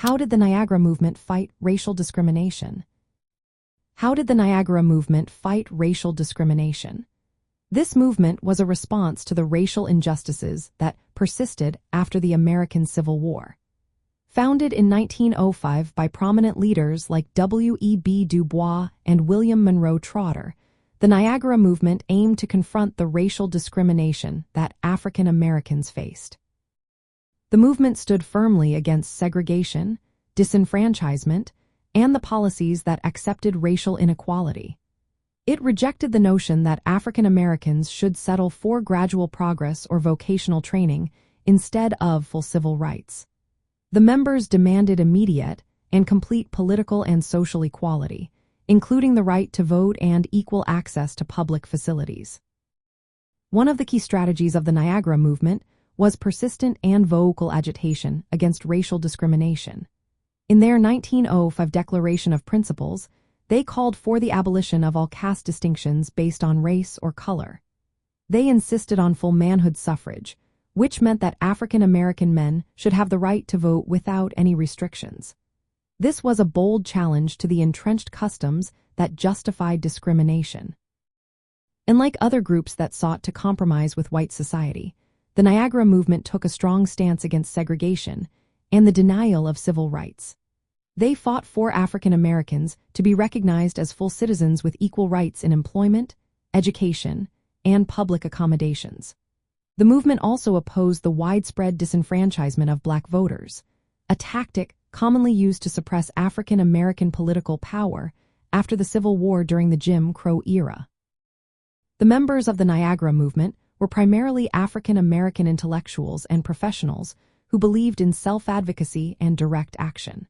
How did the Niagara Movement fight racial discrimination? How did the Niagara Movement fight racial discrimination? This movement was a response to the racial injustices that persisted after the American Civil War. Founded in 1905 by prominent leaders like W.E.B. Du Bois and William Monroe Trotter, the Niagara Movement aimed to confront the racial discrimination that African Americans faced. The movement stood firmly against segregation, disenfranchisement, and the policies that accepted racial inequality. It rejected the notion that African Americans should settle for gradual progress or vocational training instead of full civil rights. The members demanded immediate and complete political and social equality, including the right to vote and equal access to public facilities. One of the key strategies of the Niagara Movement was persistent and vocal agitation against racial discrimination. In their 1905 Declaration of Principles, they called for the abolition of all caste distinctions based on race or color. They insisted on full manhood suffrage, which meant that African American men should have the right to vote without any restrictions. This was a bold challenge to the entrenched customs that justified discrimination. Unlike other groups that sought to compromise with white society, the Niagara Movement took a strong stance against segregation and the denial of civil rights. They fought for African Americans to be recognized as full citizens with equal rights in employment, education, and public accommodations. The movement also opposed the widespread disenfranchisement of black voters, a tactic commonly used to suppress African American political power after the Civil War during the Jim Crow era. The members of the Niagara Movement were primarily African American intellectuals and professionals who believed in self-advocacy and direct action.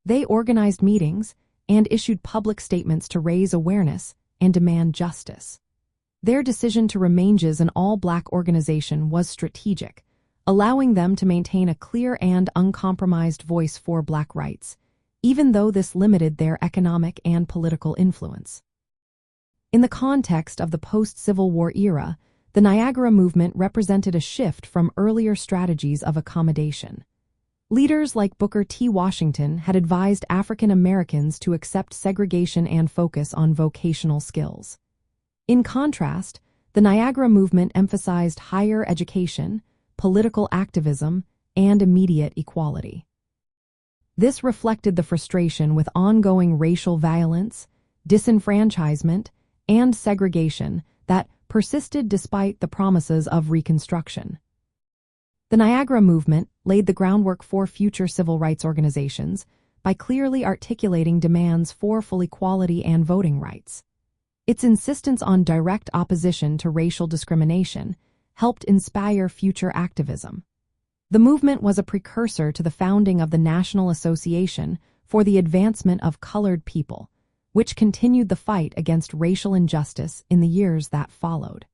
They organized meetings and issued public statements to raise awareness and demand justice. Their decision to remain an all-black organization was strategic, allowing them to maintain a clear and uncompromised voice for black rights, even though this limited their economic and political influence. In the context of the post-Civil War era, the Niagara Movement represented a shift from earlier strategies of accommodation. Leaders like Booker T. Washington had advised African Americans to accept segregation and focus on vocational skills. In contrast, the Niagara Movement emphasized higher education, political activism, and immediate equality. This reflected the frustration with ongoing racial violence, disenfranchisement, and segregation that persisted despite the promises of Reconstruction. The Niagara Movement laid the groundwork for future civil rights organizations by clearly articulating demands for full equality and voting rights. Its insistence on direct opposition to racial discrimination helped inspire future activism. The movement was a precursor to the founding of the National Association for the Advancement of Colored People, which continued the fight against racial injustice in the years that followed.